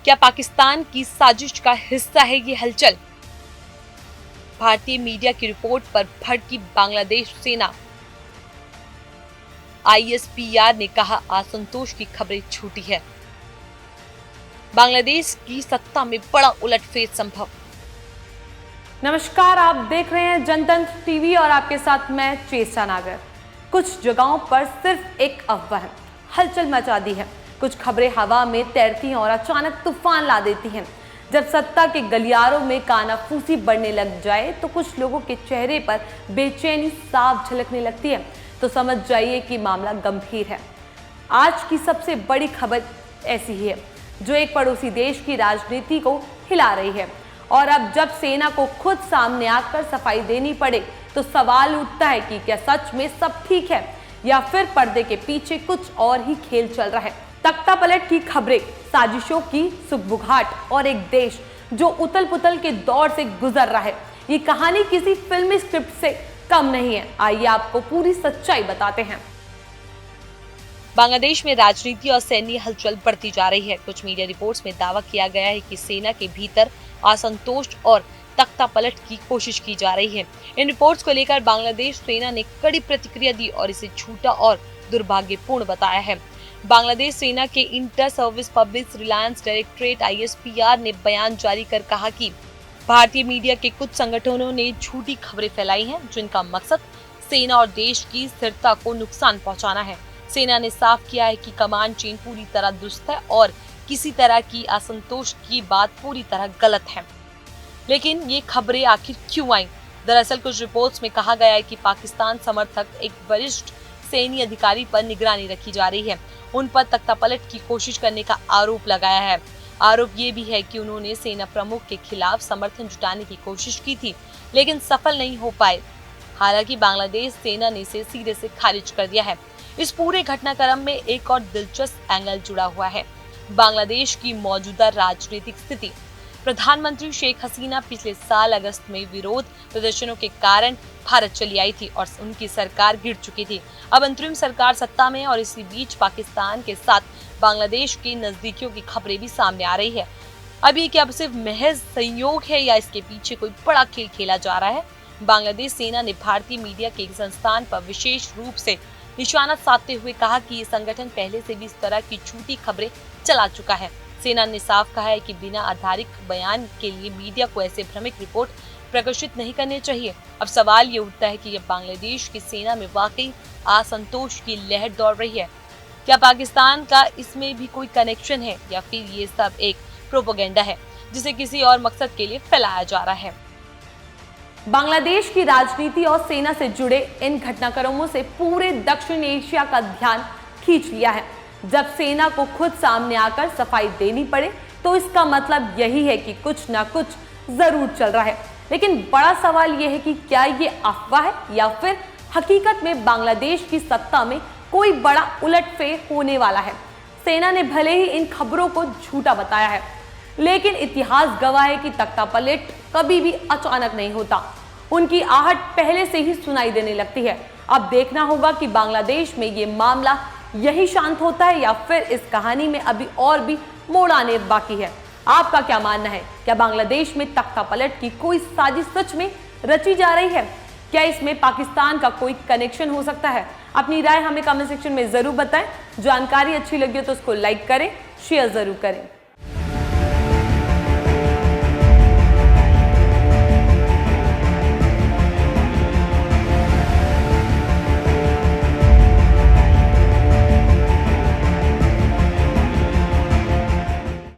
क्या पाकिस्तान की साजिश का हिस्सा है ये हलचल? भारतीय मीडिया की रिपोर्ट पर भड़की बांग्लादेश सेना। ISPR ने कहा असंतोष की खबरें झूठी है। बांग्लादेश की सत्ता में बड़ा उलटफेर संभव। नमस्कार, आप देख रहे हैं जनतंत्र टीवी और आपके साथ मैं चेष्टा नागर। कुछ जगहों पर सिर्फ एक अफवाह हलचल मचा दी है। कुछ खबरें हवा में तैरती हैं और अचानक तूफान ला देती हैं। जब सत्ता के गलियारों में कानाफूसी बढ़ने लग जाए तो कुछ लोगों के चेहरे पर बेचैनी साफ झलकने लगती है। तो समझ जाइए कि मामला गंभीर है। आज की सबसे बड़ी खबर ऐसी ही है जो एक पड़ोसी देश की राजनीति को हिला रही है। और अब जब सेना को खुद सामने आकर सफाई देनी पड़े तो सवाल उठता है कि क्या सच में सब ठीक है या फिर पर्दे के पीछे कुछ और ही खेल चल रहा है। तख्ता पलट की खबरें, साजिशों की सुगबुगाहट और एक देश जो उथल पुथल के दौर से गुजर रहा है। ये कहानी किसी फिल्मी स्क्रिप्ट से कम नहीं है। आइए आपको पूरी सच्चाई बताते हैं। बांग्लादेश में राजनीति और सैन्य हलचल बढ़ती जा रही है। कुछ मीडिया रिपोर्ट्स में दावा किया गया है कि सेना के भीतर असंतोष और तख्ता पलट की कोशिश की जा रही है। इन रिपोर्ट्स को लेकर बांग्लादेश सेना ने कड़ी प्रतिक्रिया दी और इसे झूठा और दुर्भाग्यपूर्ण बताया है। बांग्लादेश सेना के inter service public Reliance directorate ISPR ने बयान जारी कर कहा कि भारतीय मीडिया के कुछ संगठनों ने झूठी खबरें फैलाई हैं जिनका मकसद सेना और देश की स्थिरता को नुकसान पहुंचाना है। सेना ने साफ किया है कि कमांड चेन पूरी तरह दुरुस्त है और किसी तरह की असंतोष की बात पूरी तरह गलत है। लेकिन ये खबरें आखिर क्यों आई? दरअसल कुछ रिपोर्ट्स में कहा गया है कि पाकिस्तान समर्थक एक वरिष्ठ सैन्य अधिकारी पर निगरानी रखी जा रही है। उन पर तख्तापलट की कोशिश करने का आरोप लगाया है। आरोप ये भी है कि उन्होंने सेना प्रमुख के खिलाफ समर्थन जुटाने की कोशिश की थी लेकिन सफल नहीं हो पाए। हालांकि बांग्लादेश सेना ने इसे सिरे से खारिज कर दिया है। इस पूरे घटनाक्रम में एक और दिलचस्प एंगल जुड़ा हुआ है, बांग्लादेश की मौजूदा राजनीतिक स्थिति। प्रधानमंत्री शेख हसीना पिछले साल अगस्त में विरोध प्रदर्शनों के कारण भारत चली आई थी और उनकी सरकार गिर चुकी थी। अब अंतरिम सरकार सत्ता में और इसी बीच पाकिस्तान के साथ बांग्लादेश की नजदीकियों की खबरें भी सामने आ रही है। अब ये क्या सिर्फ महज संयोग है या इसके पीछे कोई बड़ा खेल खेला जा रहा है? बांग्लादेश सेना ने भारतीय मीडिया के एक संस्थान पर विशेष रूप से निशाना साधते हुए कहा कि ये संगठन पहले से भी इस तरह की झूठी खबरें चला चुका है। सेना ने साफ कहा है कि बिना आधारित बयान के लिए मीडिया को ऐसे भ्रमिक रिपोर्ट प्रकाशित नहीं करने चाहिए। अब सवाल ये उठता है कि यह बांग्लादेश की सेना में वाकई असंतोष की लहर दौड़ रही है। क्या पाकिस्तान का इसमें भी कोई कनेक्शन है या फिर ये सब एक प्रोपेगेंडा है जिसे किसी और मकसद के लिए फैलाया जा रहा है? बांग्लादेश की राजनीति और सेना से जुड़े इन घटनाक्रमों से पूरे दक्षिण एशिया का ध्यान खींच लिया है। जब सेना को खुद सामने आकर सफाई देनी पड़े तो इसका मतलब यही है कि कुछ ना कुछ जरूर चल रहा है। लेकिन बड़ा सवाल यह है कि क्या ये अफवाह है या फिर हकीकत में बांग्लादेश की सत्ता में कोई बड़ा उलटफेर होने वाला है। सेना ने भले ही इन खबरों को झूठा बताया है लेकिन इतिहास गवाह है कि तख्तापलट कभी भी अचानक नहीं होता। उनकी आहट पहले से ही सुनाई देने लगती है। अब देखना होगा कि बांग्लादेश में ये मामला यही शांत होता है या फिर इस कहानी में अभी और भी मोड़ आने बाकी है। आपका क्या मानना है? क्या बांग्लादेश में तख्तापलट की कोई साजिश सच में रची जा रही है? क्या इसमें पाकिस्तान का कोई कनेक्शन हो सकता है? अपनी राय हमें कमेंट सेक्शन में जरूर बताएं। जानकारी अच्छी लगी हो तो उसको लाइक करें, शेयर जरूर करें।